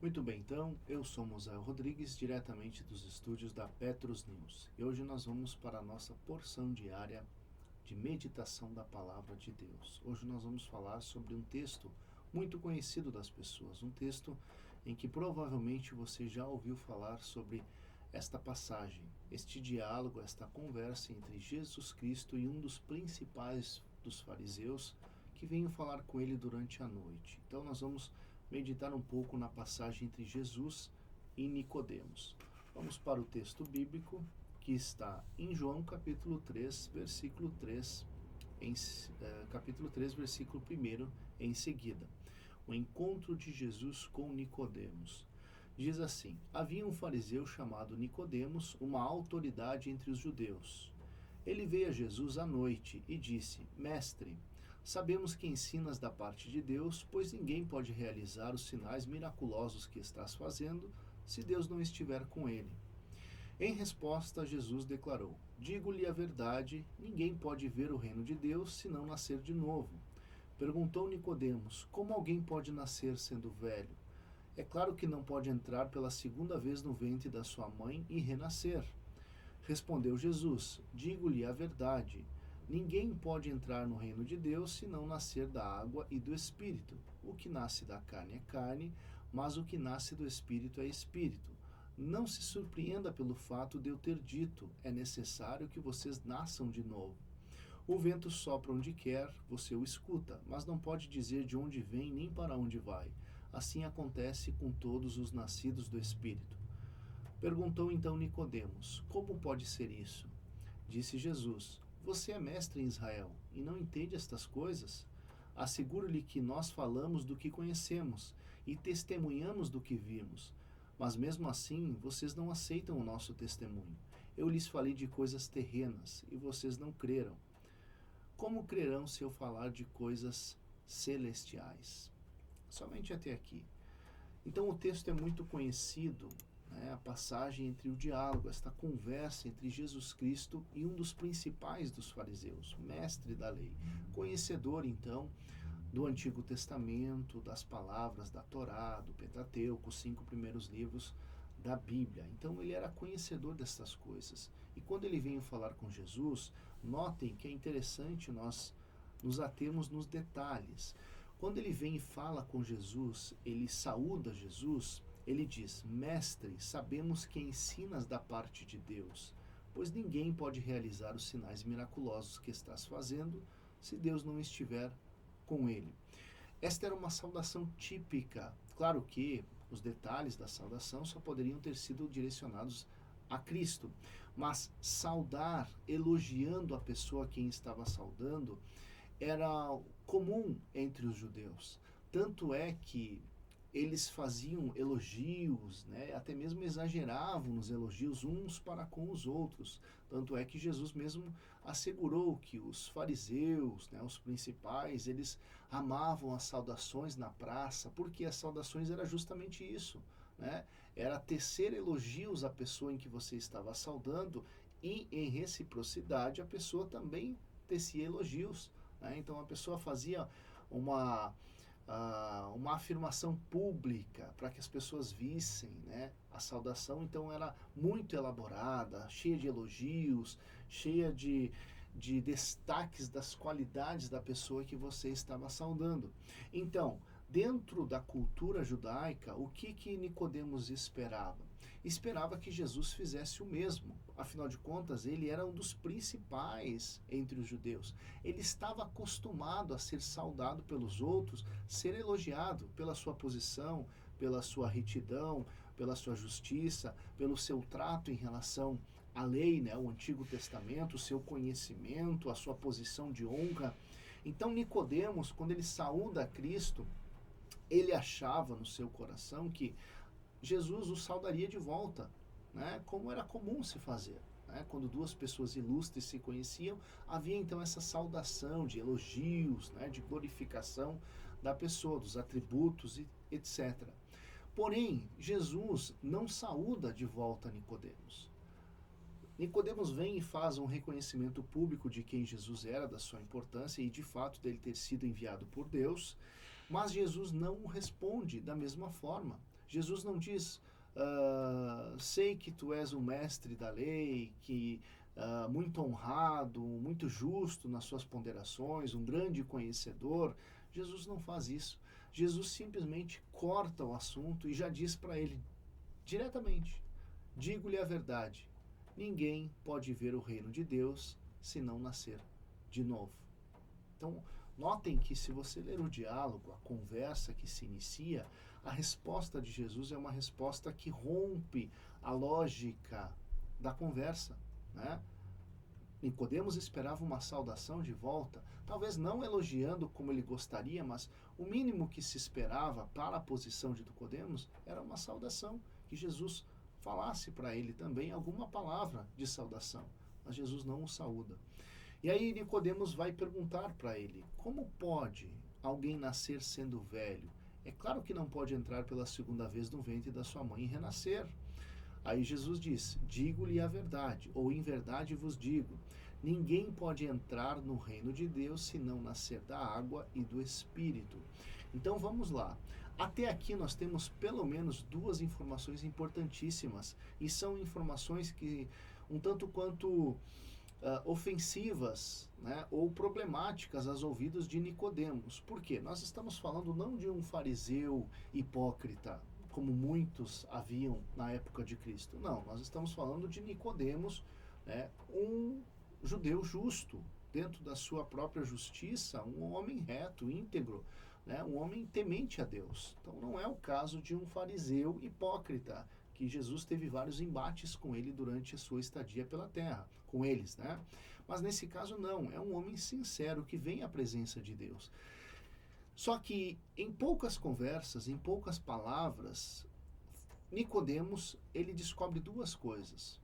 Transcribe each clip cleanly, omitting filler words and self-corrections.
Muito bem, então, eu sou Moisés Rodrigues, diretamente dos estúdios da Petrus News. E hoje nós vamos para a nossa porção diária de meditação da Palavra de Deus. Hoje nós vamos falar sobre um texto muito conhecido das pessoas, um texto em que provavelmente você já ouviu falar sobre esta passagem, este diálogo, esta conversa entre Jesus Cristo e um dos principais dos fariseus que veio falar com ele durante a noite. Então nós vamos meditar um pouco na passagem entre Jesus e Nicodemos. Vamos para o texto bíblico que está em João capítulo 3, versículo 3, capítulo 3, versículo 1 em seguida. O encontro de Jesus com Nicodemos. Diz assim: havia um fariseu chamado Nicodemos, uma autoridade entre os judeus. Ele veio a Jesus à noite e disse: Mestre, sabemos que ensinas da parte de Deus, pois ninguém pode realizar os sinais miraculosos que estás fazendo se Deus não estiver com ele. Em resposta, Jesus declarou: digo-lhe a verdade, ninguém pode ver o reino de Deus se não nascer de novo. Perguntou Nicodemos: como alguém pode nascer sendo velho? É claro que não pode entrar pela segunda vez no ventre da sua mãe e renascer. Respondeu Jesus: digo-lhe a verdade, ninguém pode entrar no reino de Deus se não nascer da água e do Espírito. O que nasce da carne é carne, mas o que nasce do Espírito é Espírito. Não se surpreenda pelo fato de eu ter dito: é necessário que vocês nasçam de novo. O vento sopra onde quer, você o escuta, mas não pode dizer de onde vem nem para onde vai. Assim acontece com todos os nascidos do Espírito. Perguntou então Nicodemos: como pode ser isso? Disse Jesus: você é mestre em Israel e não entende estas coisas? Asseguro-lhe que nós falamos do que conhecemos e testemunhamos do que vimos. Mas mesmo assim, vocês não aceitam o nosso testemunho. Eu lhes falei de coisas terrenas e vocês não creram. Como crerão se eu falar de coisas celestiais? Somente até aqui. Então o texto é muito conhecido, né? A passagem entre o diálogo, esta conversa entre Jesus Cristo e um dos principais dos fariseus, mestre da lei, conhecedor então do Antigo Testamento, das palavras da Torá, do Pentateuco, os 5 primeiros livros da Bíblia. Então ele era conhecedor dessas coisas. E quando ele veio falar com Jesus, notem que é interessante nós nos atermos nos detalhes. Quando ele vem e fala com Jesus, ele saúda Jesus, ele diz: Mestre, sabemos que ensinas da parte de Deus, pois ninguém pode realizar os sinais miraculosos que estás fazendo se Deus não estiver com ele. Esta era uma saudação típica. Claro que os detalhes da saudação só poderiam ter sido direcionados a Cristo, mas saudar, elogiando a pessoa a quem estava saudando, era comum entre os judeus. Tanto é que eles faziam elogios, né, até mesmo exageravam nos elogios uns para com os outros. Tanto é que Jesus mesmo assegurou que os fariseus, né, os principais, eles amavam as saudações na praça, porque as saudações era justamente isso, né? Era tecer elogios à pessoa em que você estava saudando e, em reciprocidade, a pessoa também tecia elogios, né? Então a pessoa fazia uma afirmação pública para que as pessoas vissem, né? A saudação então era muito elaborada, cheia de elogios, cheia de destaques das qualidades da pessoa que você estava saudando. Então, dentro da cultura judaica, o que Nicodemos esperava? Esperava que Jesus fizesse o mesmo. Afinal de contas, ele era um dos principais entre os judeus. Ele estava acostumado a ser saudado pelos outros, ser elogiado pela sua posição, pela sua retidão, pela sua justiça, pelo seu trato em relação à lei, né, o Antigo Testamento, o seu conhecimento, a sua posição de honra. Então Nicodemos, quando ele saúda a Cristo, ele achava no seu coração que Jesus o saudaria de volta, né, como era comum se fazer. Né? Quando duas pessoas ilustres se conheciam, havia então essa saudação de elogios, né, de glorificação da pessoa, dos atributos, etc. Porém, Jesus não saúda de volta Nicodemos. Nicodemos vem e faz um reconhecimento público de quem Jesus era, da sua importância e de fato dele ter sido enviado por Deus, mas Jesus não o responde da mesma forma. Jesus não diz, sei que tu és um mestre da lei, que muito honrado, muito justo nas suas ponderações, um grande conhecedor. Jesus não faz isso. Jesus simplesmente corta o assunto e já diz para ele diretamente: digo-lhe a verdade, ninguém pode ver o reino de Deus se não nascer de novo. Então, notem que se você ler o diálogo, a conversa que se inicia, a resposta de Jesus é uma resposta que rompe a lógica da conversa, né? Nicodemos esperava uma saudação de volta, talvez não elogiando como ele gostaria, mas o mínimo que se esperava para a posição de Nicodemos era uma saudação, que Jesus falasse para ele também alguma palavra de saudação. Mas Jesus não o saúda. E aí Nicodemos vai perguntar para ele: como pode alguém nascer sendo velho? É claro que não pode entrar pela segunda vez no ventre da sua mãe e renascer. Aí Jesus diz: digo-lhe a verdade, ou em verdade vos digo, ninguém pode entrar no reino de Deus se não nascer da água e do Espírito. Então vamos lá. Até aqui nós temos pelo menos duas informações importantíssimas, e são informações que um tanto quanto ofensivas, né, ou problemáticas aos ouvidos de Nicodemos. Por quê? Nós estamos falando não de um fariseu hipócrita, como muitos haviam na época de Cristo. Não, nós estamos falando de Nicodemos, né, um judeu justo, dentro da sua própria justiça, um homem reto, íntegro, né, um homem temente a Deus. Então não é o caso de um fariseu hipócrita, que Jesus teve vários embates com ele durante a sua estadia pela terra, com eles, né? Mas nesse caso não, é um homem sincero que vem à presença de Deus. Só que em poucas conversas, em poucas palavras, Nicodemos, ele descobre duas coisas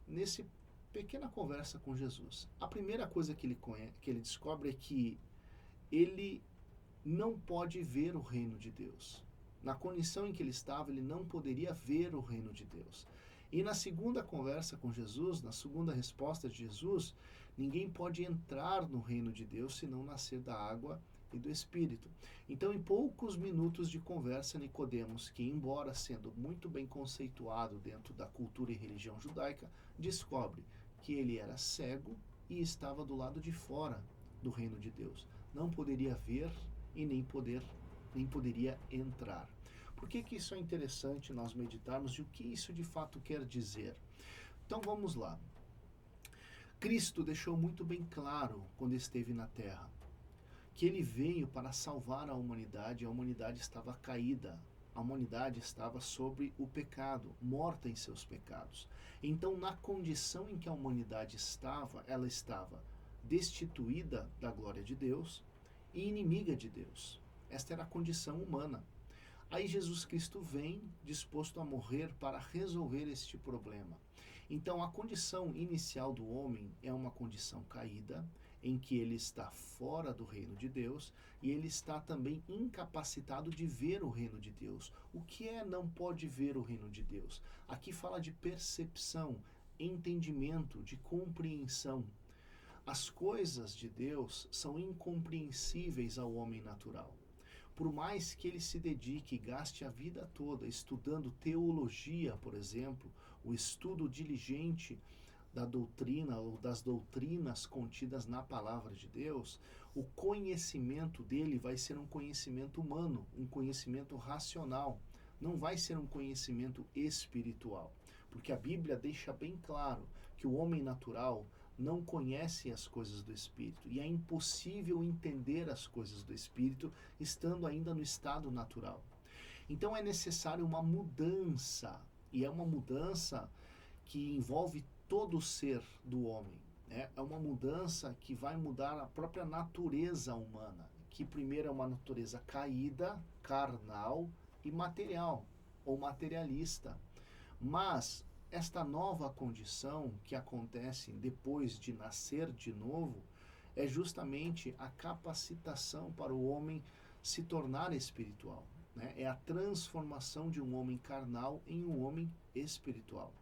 nesse pequena conversa com Jesus. A primeira coisa que ele descobre é que ele não pode ver o reino de Deus. Na condição em que ele estava, ele não poderia ver o reino de Deus. E na segunda conversa com Jesus, na segunda resposta de Jesus, ninguém pode entrar no reino de Deus se não nascer da água e do Espírito. Então, em poucos minutos de conversa, Nicodemos, que embora sendo muito bem conceituado dentro da cultura e religião judaica, descobre que ele era cego e estava do lado de fora do reino de Deus. Não poderia ver e nem poderia entrar. Por que isso é interessante nós meditarmos e o que isso de fato quer dizer? Então vamos lá. Cristo deixou muito bem claro quando esteve na terra que ele veio para salvar a humanidade estava caída, a humanidade estava sobre o pecado, morta em seus pecados. Então, na condição em que a humanidade estava, ela estava destituída da glória de Deus e inimiga de Deus. Esta era a condição humana. Aí Jesus Cristo vem disposto a morrer para resolver este problema. Então a condição inicial do homem é uma condição caída, em que ele está fora do reino de Deus e ele está também incapacitado de ver o reino de Deus. O que é não pode ver o reino de Deus? Aqui fala de percepção, entendimento, de compreensão. As coisas de Deus são incompreensíveis ao homem natural. Por mais que ele se dedique e gaste a vida toda estudando teologia, por exemplo, o estudo diligente da doutrina ou das doutrinas contidas na palavra de Deus, o conhecimento dele vai ser um conhecimento humano, um conhecimento racional, não vai ser um conhecimento espiritual, porque a Bíblia deixa bem claro que o homem natural não conhece as coisas do Espírito e é impossível entender as coisas do Espírito estando ainda no estado natural. Então é necessário uma mudança, e é uma mudança que envolve todo o ser do homem. Né? É uma mudança que vai mudar a própria natureza humana, que primeiro é uma natureza caída, carnal e material, ou materialista. Mas esta nova condição que acontece depois de nascer de novo é justamente a capacitação para o homem se tornar espiritual. Né? É a transformação de um homem carnal em um homem espiritual.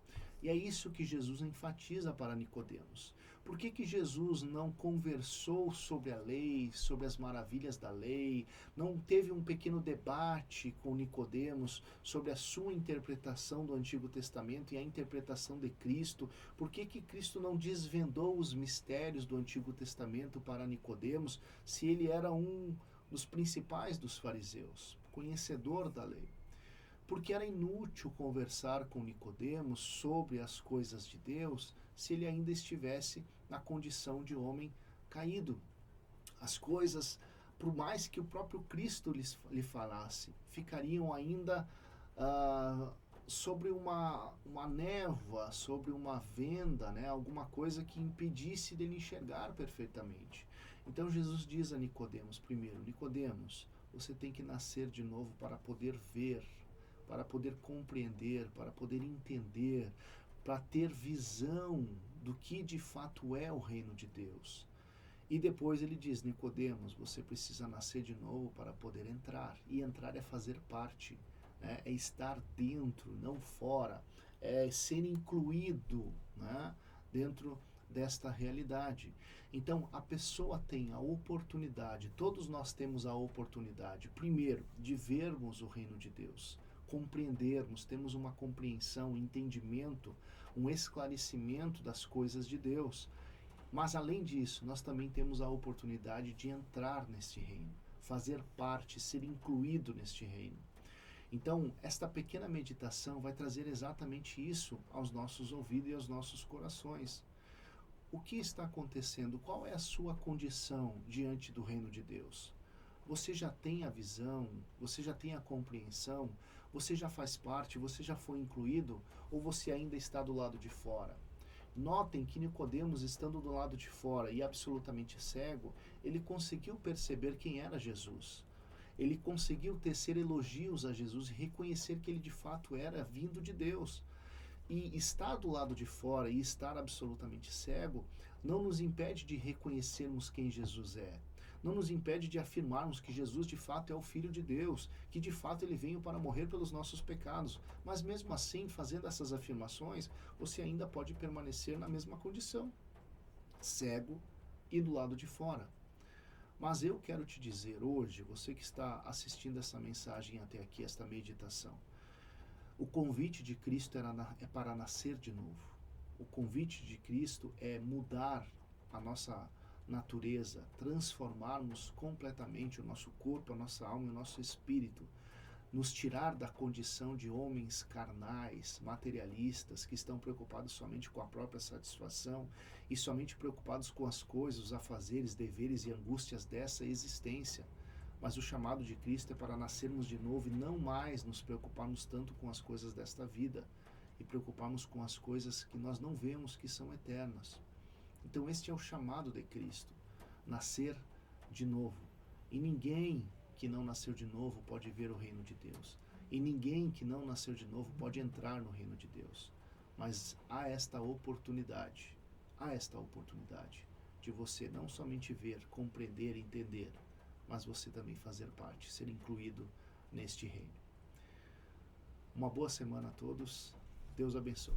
E é isso que Jesus enfatiza para Nicodemos. Por que Jesus não conversou sobre a lei, sobre as maravilhas da lei, não teve um pequeno debate com Nicodemos sobre a sua interpretação do Antigo Testamento e a interpretação de Cristo? Por que Cristo não desvendou os mistérios do Antigo Testamento para Nicodemos, se ele era um dos principais dos fariseus, conhecedor da lei? Porque era inútil conversar com Nicodemos sobre as coisas de Deus se ele ainda estivesse na condição de homem caído. As coisas, por mais que o próprio Cristo lhe falasse, ficariam ainda sobre uma névoa, sobre uma venda, né? Alguma coisa que impedisse dele enxergar perfeitamente. Então Jesus diz a Nicodemos primeiro: Nicodemos, você tem que nascer de novo para poder ver, para poder compreender, para poder entender, para ter visão do que de fato é o reino de Deus. E depois ele diz: Nicodemos, você precisa nascer de novo para poder entrar. E entrar é fazer parte, né? É estar dentro, não fora, é ser incluído, né? Dentro desta realidade. Então a pessoa tem a oportunidade, todos nós temos a oportunidade, primeiro, de vermos o reino de Deus, compreendermos, temos uma compreensão, um entendimento, um esclarecimento das coisas de Deus. Mas além disso, nós também temos a oportunidade de entrar neste reino, fazer parte, ser incluído neste reino. Então, esta pequena meditação vai trazer exatamente isso aos nossos ouvidos e aos nossos corações. O que está acontecendo? Qual é a sua condição diante do reino de Deus? Você já tem a visão? Você já tem a compreensão? Você já faz parte? Você já foi incluído? Ou você ainda está do lado de fora? Notem que Nicodemos, estando do lado de fora e absolutamente cego, ele conseguiu perceber quem era Jesus. Ele conseguiu tecer elogios a Jesus e reconhecer que ele de fato era vindo de Deus. E estar do lado de fora e estar absolutamente cego não nos impede de reconhecermos quem Jesus é. Não nos impede de afirmarmos que Jesus de fato é o Filho de Deus, que de fato ele veio para morrer pelos nossos pecados. Mas mesmo assim, fazendo essas afirmações, você ainda pode permanecer na mesma condição, cego e do lado de fora. Mas eu quero te dizer hoje, você que está assistindo essa mensagem até aqui, esta meditação, o convite de Cristo é para nascer de novo. O convite de Cristo é mudar a nossa natureza, transformarmos completamente o nosso corpo, a nossa alma e o nosso espírito, nos tirar da condição de homens carnais, materialistas, que estão preocupados somente com a própria satisfação e somente preocupados com as coisas, os afazeres, deveres e angústias dessa existência. Mas o chamado de Cristo é para nascermos de novo e não mais nos preocuparmos tanto com as coisas desta vida e preocuparmos com as coisas que nós não vemos que são eternas. Então este é o chamado de Cristo, nascer de novo. E ninguém que não nasceu de novo pode ver o reino de Deus. E ninguém que não nasceu de novo pode entrar no reino de Deus. Mas há esta oportunidade de você não somente ver, compreender, entender, mas você também fazer parte, ser incluído neste reino. Uma boa semana a todos. Deus abençoe.